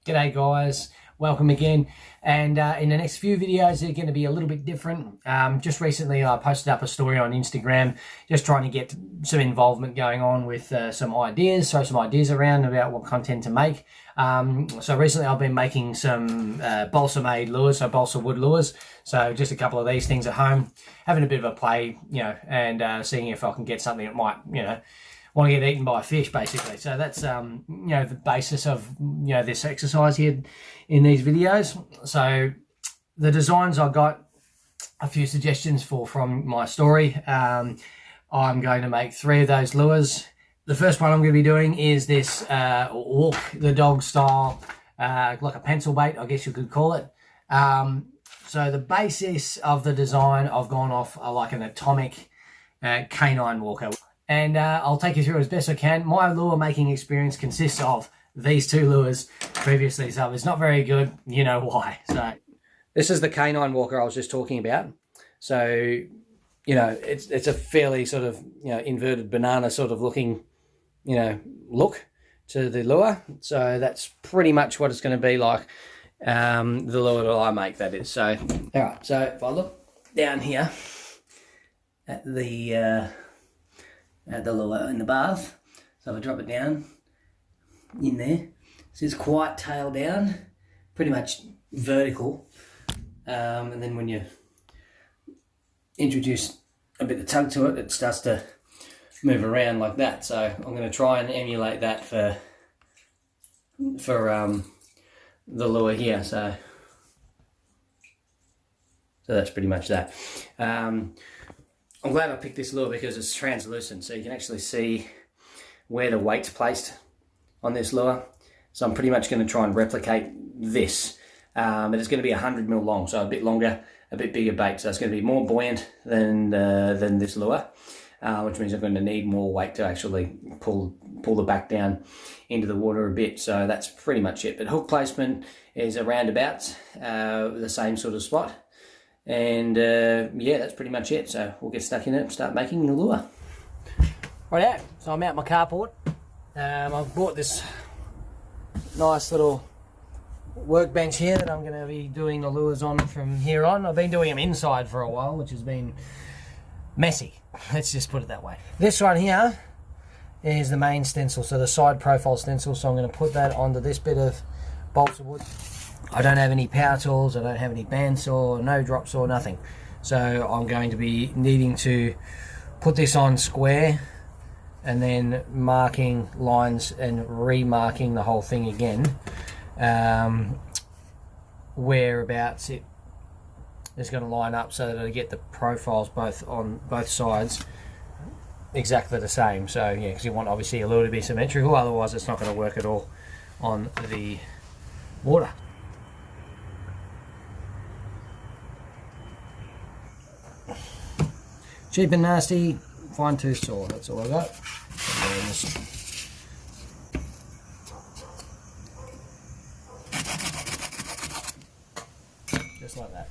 G'day guys, welcome again. And in the next few videos they're going to be a little bit different. Just recently I posted up a story on Instagram just trying to get some involvement going on with some ideas, throw some ideas around about what content to make. So recently I've been making some balsa made lures, so balsa wood lures. So just a couple of these things at home, having a bit of a play, and seeing if I can get something that might, want to get eaten by a fish, basically. So that's the basis of this exercise here in these videos. So the designs I got a few suggestions for from my story. I'm going to make 3 of those lures. The first one I'm going to be doing is this walk the dog style, like a pencil bait, I guess you could call it. So the basis of the design, I've gone off like an atomic canine walker. And I'll take you through as best I can. My lure making experience consists of these 2 lures previously, so it's not very good, you know why. So this is the canine walker I was just talking about. So, it's a fairly sort of, inverted banana sort of looking, look to the lure. So that's pretty much what it's going to be like, the lure that I make, that is. So, all right, so if I look down here at the lure in the bath, so if I drop it down in there, so it's quite tail down, pretty much vertical, and then when you introduce a bit of tug to it, it starts to move around like that. So I'm going to try and emulate that for the lure here. So that's pretty much that. I'm glad I picked this lure because it's translucent, so you can actually see where the weight's placed on this lure. So I'm pretty much going to try and replicate this. But it's going to be 100 mil long, so a bit longer, a bit bigger bait. So it's going to be more buoyant than this lure, which means I'm going to need more weight to actually pull the back down into the water a bit. So that's pretty much it. But hook placement is around about the same sort of spot. And yeah, that's pretty much it. So we'll get stuck in it and start making the lure. Right out. So I'm out my carport. I've bought this nice little workbench here that I'm going to be doing the lures on from here on. I've been doing them inside for a while, which has been messy. Let's just put it that way. This one here is the main stencil, so the side profile stencil. So I'm going to put that onto this bit of balsa wood. I don't have any power tools, I don't have any bandsaw, no drop saw, nothing. So I'm going to be needing to put this on square and then marking lines and remarking the whole thing again, whereabouts it is going to line up so that I get the profiles on both sides exactly the same. So yeah, because you want obviously a lure to be symmetrical, otherwise it's not going to work at all on the water. Cheap and nasty fine tooth saw, that's all I got. Just like that.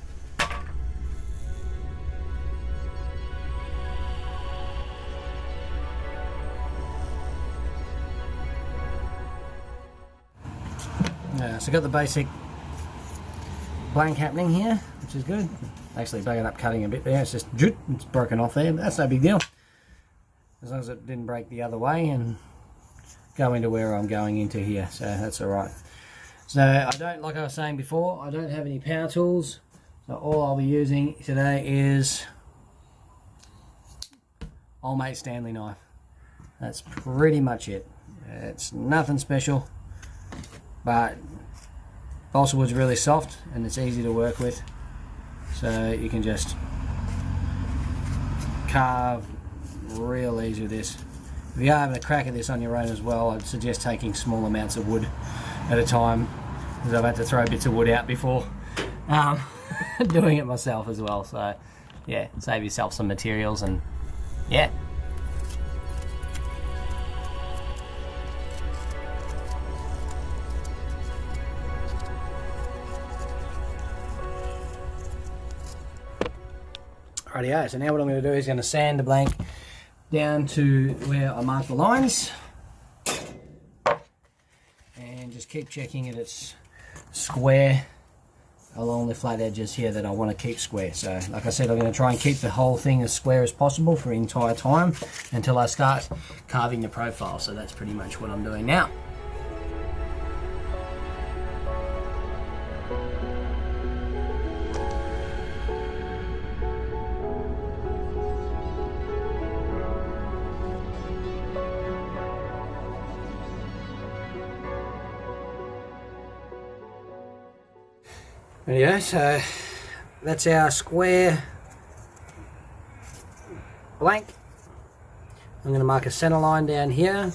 Yeah, so I got the basic blank happening here, which is good. Actually bugging up cutting a bit there, it's just it's broken off there, but that's no big deal as long as it didn't break the other way and go into where I'm going into here, so that's alright. So I don't, like I was saying before, I don't have any power tools, so all I'll be using today is Old Mate Stanley knife. That's pretty much it. It's nothing special, but balsa wood's really soft and it's easy to work with. So you can just carve real easy with this. If you are having a crack at this on your own as well, I'd suggest taking small amounts of wood at a time, because I've had to throw bits of wood out before doing it myself as well. So yeah, save yourself some materials and yeah. Rightio, so now what I'm going to do is going to sand the blank down to where I mark the lines and just keep checking it. It's square along the flat edges here that I want to keep square. So like I said, I'm going to try and keep the whole thing as square as possible for the entire time until I start carving the profile. So that's pretty much what I'm doing now. Yeah, so that's our square blank. I'm going to mark a center line down here,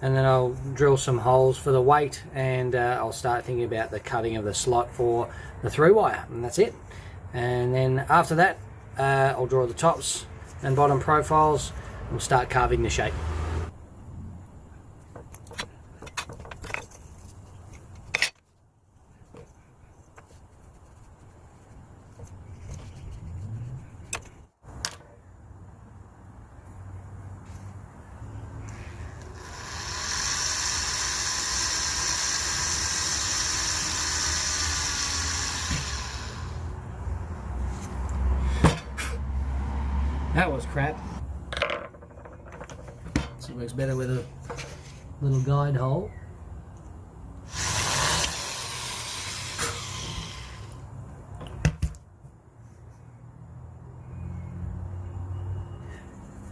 and then I'll drill some holes for the weight, and I'll start thinking about the cutting of the slot for the through wire, and that's it. And then after that, I'll draw the tops and bottom profiles and we'll start carving the shape. That was crap. This works better with a little guide hole.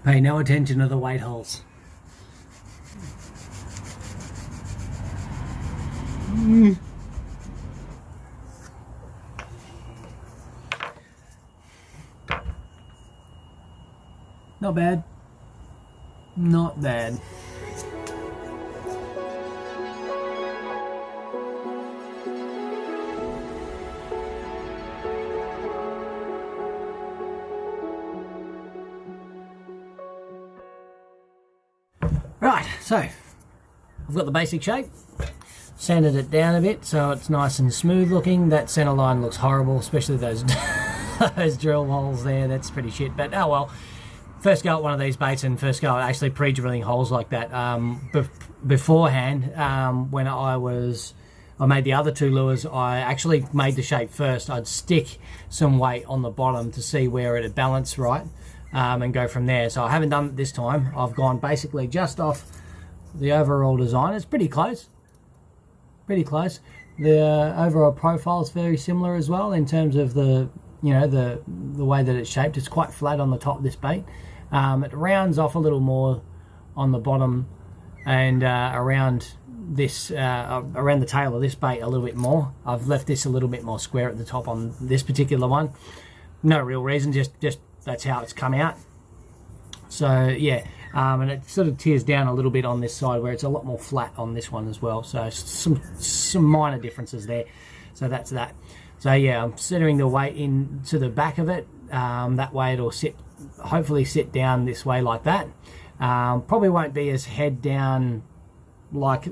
Pay no attention to the weight holes. Not bad. Not bad. Right, so I've got the basic shape. Sanded it down a bit so it's nice and smooth looking. That center line looks horrible, especially those those drill holes there. That's pretty shit, but oh well. First go at one of these baits and first go at actually pre-drilling holes like that. Beforehand, when I made the other two lures, I actually made the shape first. I'd stick some weight on the bottom to see where it'd balance right, and go from there. So I haven't done it this time. I've gone basically just off the overall design. It's pretty close. Pretty close. The overall profile is very similar as well in terms of the way that it's shaped. It's quite flat on the top of this bait. It rounds off a little more on the bottom and around this around the tail of this bait a little bit more. I've left this a little bit more square at the top on this particular one. No real reason, just that's how it's come out. So yeah, and it sort of tears down a little bit on this side where it's a lot more flat on this one as well. So some minor differences there. So that's that. So yeah, I'm centering the weight into the back of it. That way it'll hopefully sit down this way like that. Probably won't be as head down like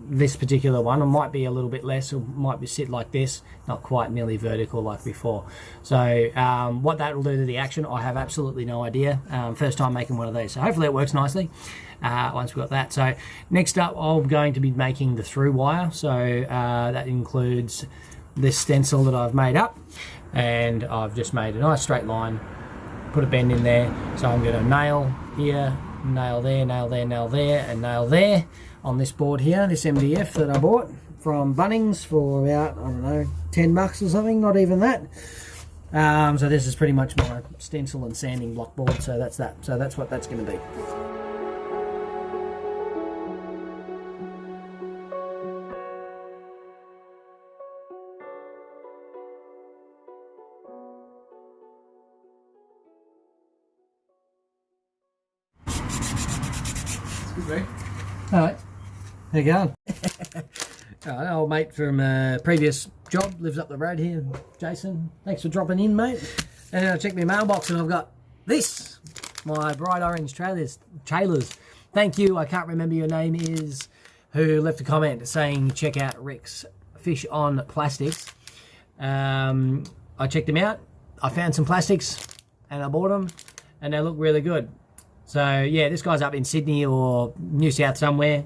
this particular one. It might be a little bit less, or might be sit like this, not quite nearly vertical like before. So what that will do to the action, I have absolutely no idea. First time making one of these, so hopefully it works nicely once we've got that. So next up, I'm going to be making the through wire. So that includes this stencil that I've made up, and I've just made a nice straight line, put a bend in there. So I'm going to nail here, nail there, nail there, nail there, and nail there on this board here, this MDF that I bought from Bunnings for about, I don't know, 10 bucks or something, not even that. So this is pretty much my stencil and sanding block board, so that's that. So that's what that's going to be. Excuse me. All right, there you go. An old mate from a previous job lives up the road here, Jason. Thanks for dropping in, mate. And I checked my mailbox and I've got this, my bright orange trailers. Thank you. I can't remember your name is, who left a comment saying check out Rick's Fish on Plastics. I checked them out. I found some plastics and I bought them, and they look really good. So yeah, this guy's up in Sydney or New South somewhere.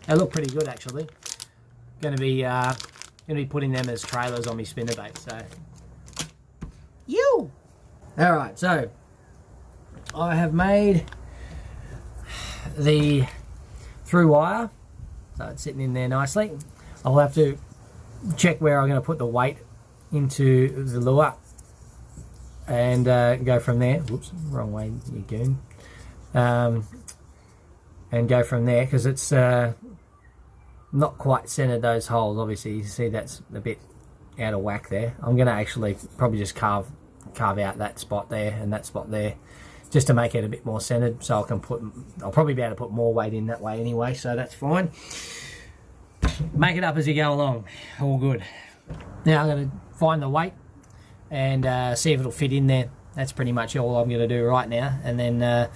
They look pretty good actually. Gonna be putting them as trailers on my spinnerbait. So, you. All right, so I have made the through wire, so it's sitting in there nicely. I'll have to check where I'm going to put the weight into the lure and go from there. Whoops, wrong way, you goon. And go from there, because it's not quite centered those holes. Obviously, you see that's a bit out of whack there. I'm going to actually probably just carve out that spot there and that spot there, just to make it a bit more centered, so I'll probably be able to put more weight in that way anyway, so that's fine. Make it up as you go along, all good. Now I'm going to find the weight and see if it'll fit in there. That's pretty much all I'm going to do right now, and then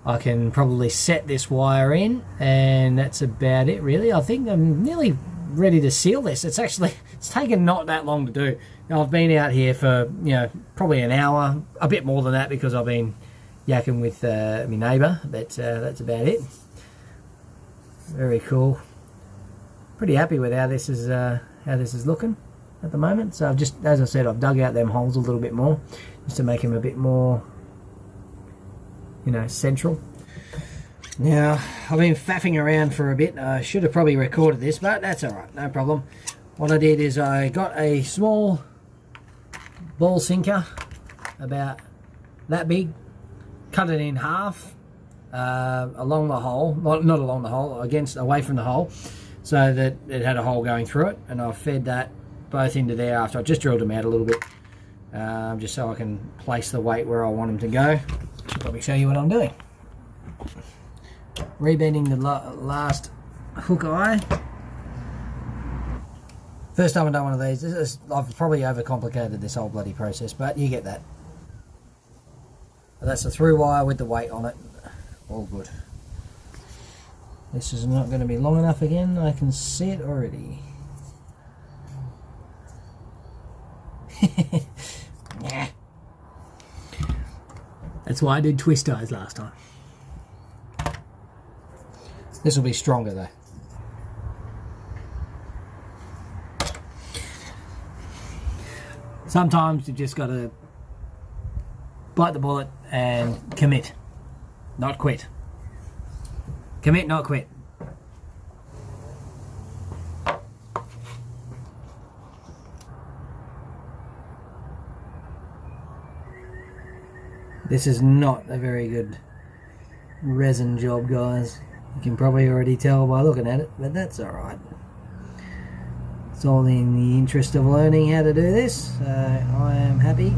I can probably set this wire in, and that's about it really. I think I'm nearly ready to seal this. It's taken not that long to do. Now, I've been out here for, you know, probably an hour, a bit more than that, because I've been yakking with my neighbour, but that's about it. Very cool. Pretty happy with how this is looking at the moment. So I've just, as I said, I've dug out them holes a little bit more, just to make them a bit more, you know, central. Now, I've been faffing around for a bit. I should have probably recorded this, but that's alright, no problem. What I did is I got a small ball sinker, about that big, cut it in half along the hole, not along the hole, away from the hole, so that it had a hole going through it, and I fed that both into there after I just drilled them out a little bit, just so I can place the weight where I want them to go. Should probably show you what I'm doing. Rebending the last hook eye. First time I've done one of these. I've probably overcomplicated this whole bloody process, but you get that. But that's a through wire with the weight on it. All good. This is not going to be long enough again. I can see it already. Yeah. That's why I did twist ties last time. This will be stronger though. Sometimes you just got to bite the bullet and commit, not quit. Commit, not quit. This is not a very good resin job, guys. You can probably already tell by looking at it, but that's alright. It's all in the interest of learning how to do this, so I am happy.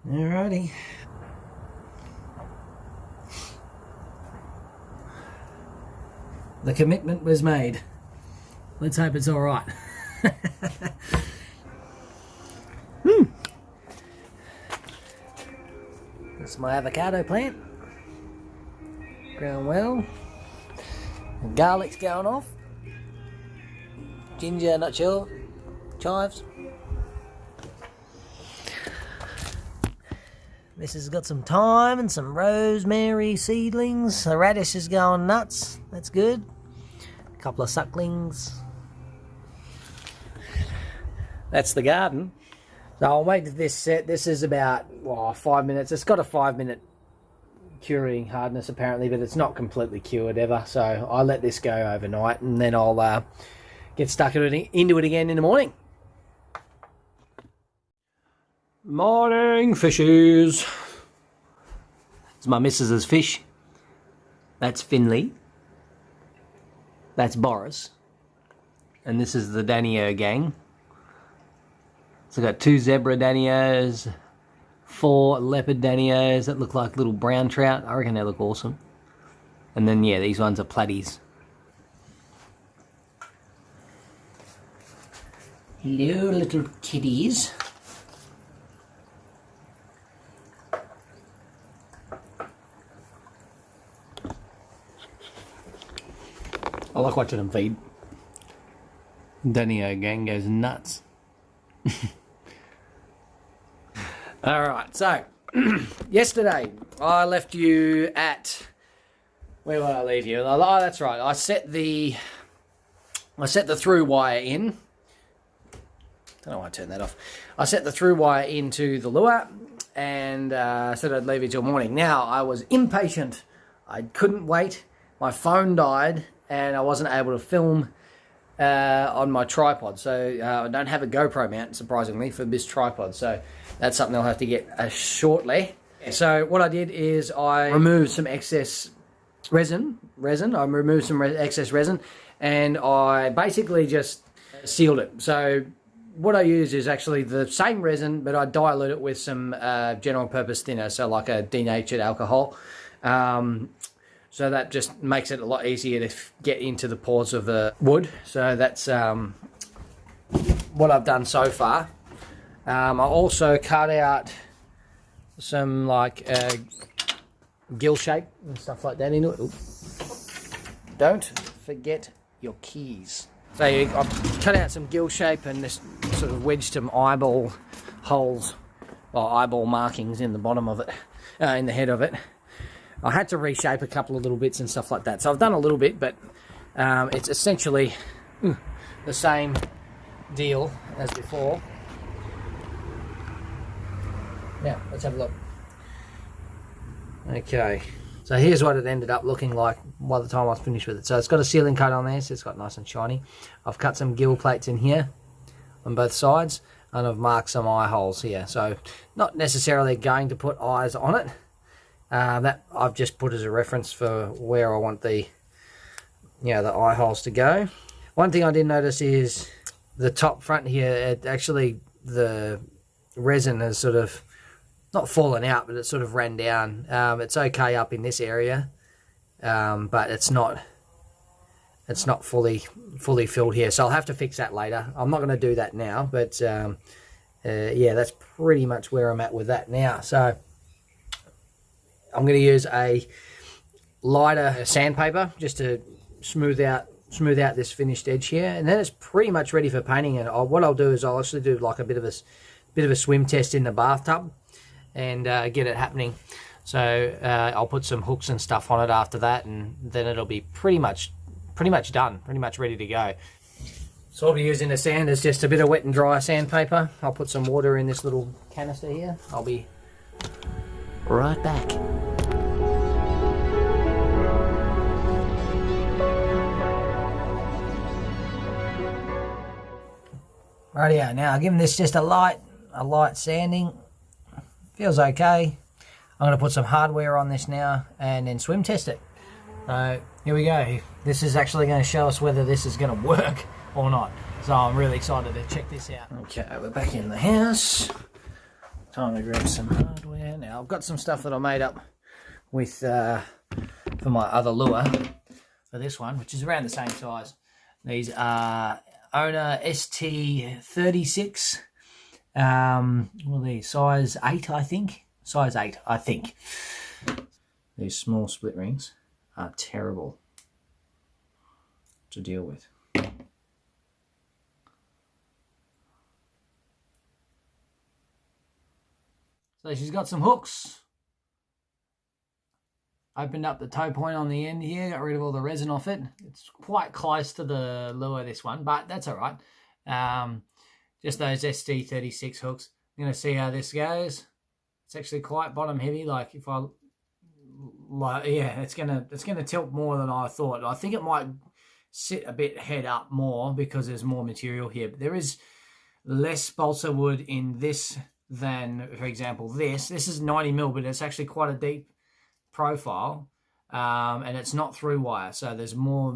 Alrighty. The commitment was made. Let's hope it's alright. That's my avocado plant. Growing well. And garlic's going off. Ginger, not sure. Chives. This has got some thyme and some rosemary seedlings. The radish is going nuts. That's good. A couple of sucklings. That's the garden. So I'll wait for this set. This is about 5 minutes. It's got a 5-minute curing hardness apparently, but it's not completely cured ever. So I'll let this go overnight, and then I'll get stuck into it again in the morning. Morning, fishies. It's my missus's fish. That's Finley. That's Boris. And this is the Danio gang. So I've got 2 zebra Danios, 4 leopard Danios that look like little brown trout. I reckon they look awesome. And then, yeah, these ones are platies. Hello, little kitties. I like watching them feed. Danio gang goes nuts. Alright, so yesterday I left you at Where will I leave you? Oh, that's right. I set the through wire in. Don't know why I turned that off. I set the through wire into the lure and said I'd leave it till morning. Now, I was impatient. I couldn't wait. My phone died and I wasn't able to film on my tripod. So I don't have a GoPro mount, surprisingly, for this tripod. So that's something I'll have to get shortly. So what I did is I removed some excess resin. I removed some excess resin and I basically just sealed it. So what I use is actually the same resin, but I dilute it with some general purpose thinner, so like a denatured alcohol. So that just makes it a lot easier to get into the pores of the wood. So that's what I've done so far. I also cut out some like gill shape and stuff like that into it. Ooh. Don't forget your keys. So I've cut out some gill shape and just sort of wedged some eyeball holes, or eyeball markings in the bottom of it, in the head of it. I had to reshape a couple of little bits and stuff like that. So I've done a little bit, but it's essentially the same deal as before. Now, let's have a look. Okay, so here's what it ended up looking like by the time I was finished with it. So it's got a sealing coat on there, so it's got nice and shiny. I've cut some gill plates in here on both sides, and I've marked some eye holes here. So not necessarily going to put eyes on it. That I've just put as a reference for where I want the the eye holes to go. One thing I did notice is the top front here, the resin has sort of not fallen out, but it sort of ran down. It's okay up in this area, but it's not fully filled here. So I'll have to fix that later. I'm not going to do that now, but yeah, that's pretty much where I'm at with that now. So I'm going to use a lighter sandpaper just to smooth out this finished edge here, and then it's pretty much ready for painting. And what I'll do is I'll actually do like a bit of a swim test in the bathtub and get it happening. So I'll put some hooks and stuff on it after that, and then it'll be pretty much done, pretty much ready to go. So I'll be using the sand as just a bit of wet and dry sandpaper. I'll put some water in this little canister here. I'll be right back. Rightio, now I'll give this just a light sanding. Feels okay. I'm going to put some hardware on this now and then swim test it. So here we go. This is actually going to show us whether this is going to work or not. So I'm really excited to check this out. Okay, we're back in the house. Time to grab some hardware. Now I've got some stuff that I made up with for my other lure for this one, which is around the same size. These are Owner ST36. What are these? Size 8, I think. Size 8, I think. These small split rings are terrible to deal with. So she's got some hooks. Opened up the toe point on the end here, got rid of all the resin off it. It's quite close to the lure, this one, but that's all right. Just those ST36 hooks. I'm going to see how this goes. It's actually quite bottom heavy. Like if I, yeah, it's gonna tilt more than I thought. I think it might sit a bit head up more because there's more material here. But there is less balsa wood in this than, for example, this. This is 90mm, but it's actually quite a deep profile, and it's not through wire, so there's more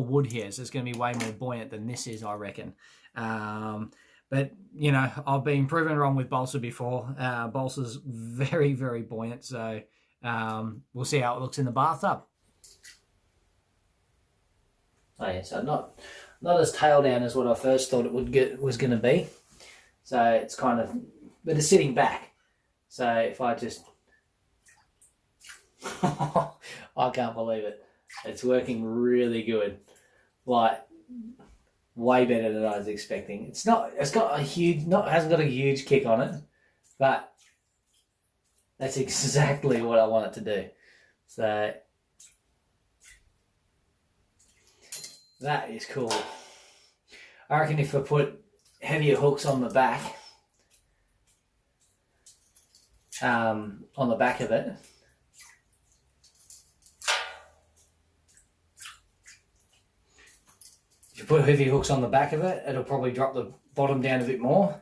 wood here, so it's going to be way more buoyant than this is, I reckon. But you know, I've been proven wrong with balsa before. Balsa's very, very buoyant, so we'll see how it looks in the bathtub. Oh yeah, so not as tail down as what I first thought it was going to be. So it's kind of, but it's sitting back. So if I just I can't believe it. It's working really good. Like way better than I was expecting. Hasn't got a huge kick on it, but that's exactly what I want it to do. So That is cool. I reckon if I put heavier hooks on the back, of it, if you put heavy hooks on the back of it, it'll probably drop the bottom down a bit more,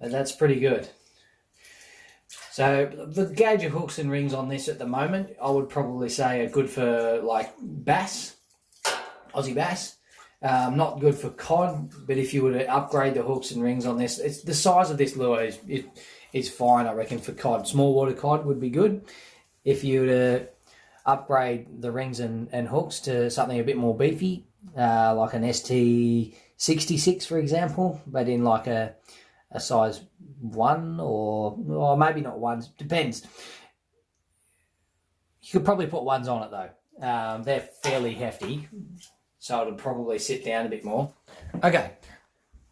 and that's pretty good. So the gauge of hooks and rings on this at the moment, I would probably say are good for like bass, Aussie bass. Not good for cod, but if you were to upgrade the hooks and rings on this, it's the size of this lure is fine, I reckon, for cod. Small water cod would be good. If you were to upgrade the rings and hooks to something a bit more beefy, like an ST66, for example, but in like a size 1 or maybe not 1, depends. You could probably put 1s on it though. They're fairly hefty, so it'll probably sit down a bit more. Okay,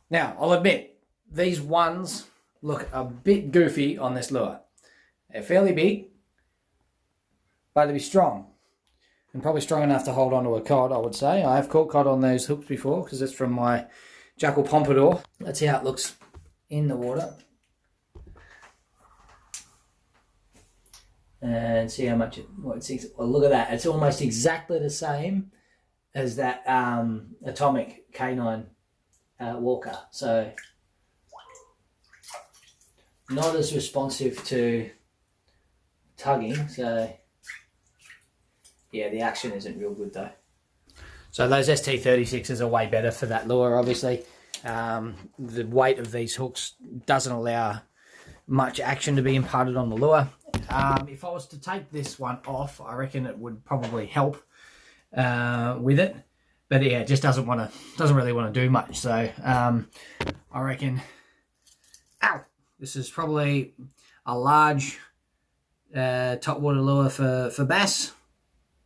now I'll admit, these 1s look a bit goofy on this lure. They're fairly big, but they'll be strong. And probably strong enough to hold onto a cod, I would say. I have caught cod on those hooks before, because it's from my Jackal Pompadour. Let's see how it looks in the water. And see how much well, look at that. It's almost exactly the same as that Atomic K9 Walker. So not as responsive to tugging. So yeah, the action isn't real good though. So those ST36s are way better for that lure, obviously. The weight of these hooks doesn't allow much action to be imparted on the lure. If I was to take this one off, I reckon it would probably help with it. But yeah, it just doesn't really want to do much. So I reckon, ow, this is probably a large topwater lure for bass,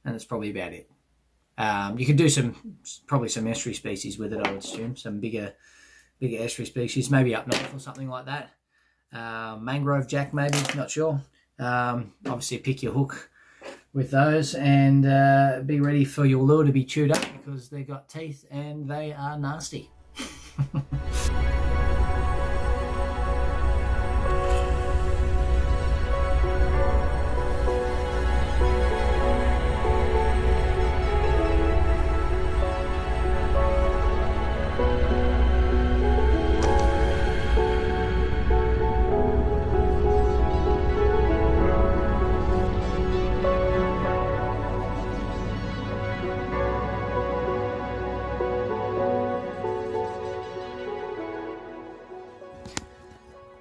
and that's probably about it. You could do probably some estuary species with it, I would assume. Some bigger estuary species, maybe up north or something like that. Mangrove jack maybe, not sure. Obviously pick your hook with those, and be ready for your lure to be chewed up, because they've got teeth and they are nasty.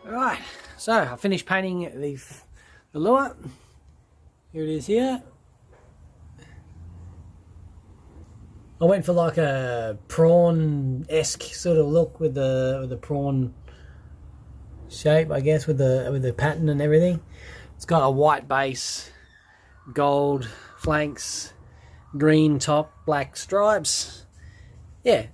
Alright, so I finished painting the lure. Here it is here. I went for like a prawn-esque sort of look with the prawn shape, I guess, with the pattern and everything. It's got a white base, gold flanks, green top, black stripes. Yeah,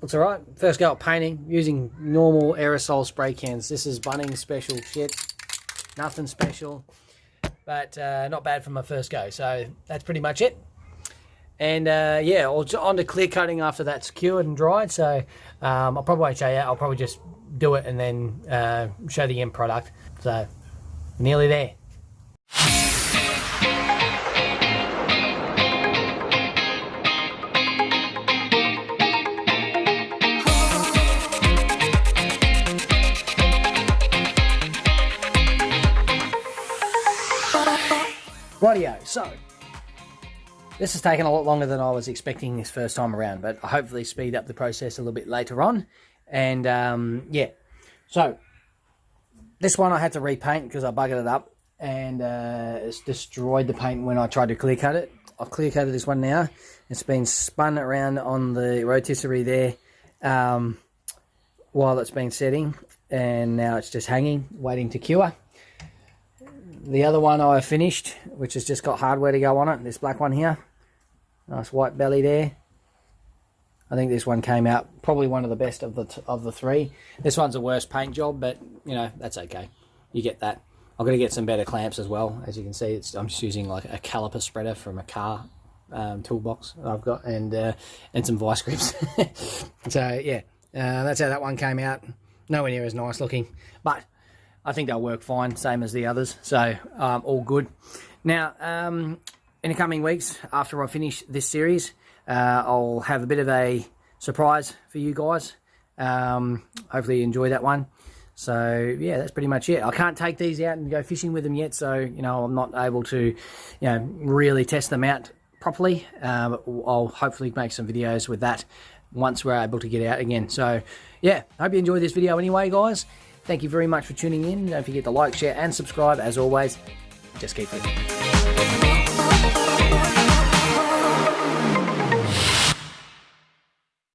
looks alright. First go at painting using normal aerosol spray cans. This is Bunnings special shit. Nothing special, but not bad for my first go. So that's pretty much it. And yeah, on to clear coating after that's cured and dried. So I'll probably won't show you. I'll probably just do it and then show the end product. So nearly there. Rightio, so this has taken a lot longer than I was expecting this first time around, but I hopefully speed up the process a little bit later on. And yeah, so this one I had to repaint because I buggered it up, and it's destroyed the paint when I tried to clear cut it. I've clear coated this one now. It's been spun around on the rotisserie there while it's been setting, and now it's just hanging, waiting to cure. The other one I finished, which has just got hardware to go on it, this black one here. Nice white belly there. I think this one came out probably one of the best of the three. This one's a worse paint job, but you know, that's okay. You get that. I'm going to get some better clamps as well. As you can see, I'm just using like a caliper spreader from a car toolbox I've got, and some vice grips. So yeah, that's how that one came out. Nowhere near as nice looking, but I think they'll work fine, same as the others. So all good. Now, in the coming weeks, after I finish this series, I'll have a bit of a surprise for you guys. Hopefully you enjoy that one. So yeah, that's pretty much it. I can't take these out and go fishing with them yet, so I'm not able to really test them out properly. But I'll hopefully make some videos with that once we're able to get out again. So yeah, hope you enjoyed this video anyway, guys. Thank you very much for tuning in. Don't forget to like, share and subscribe. As always, just keep fishing.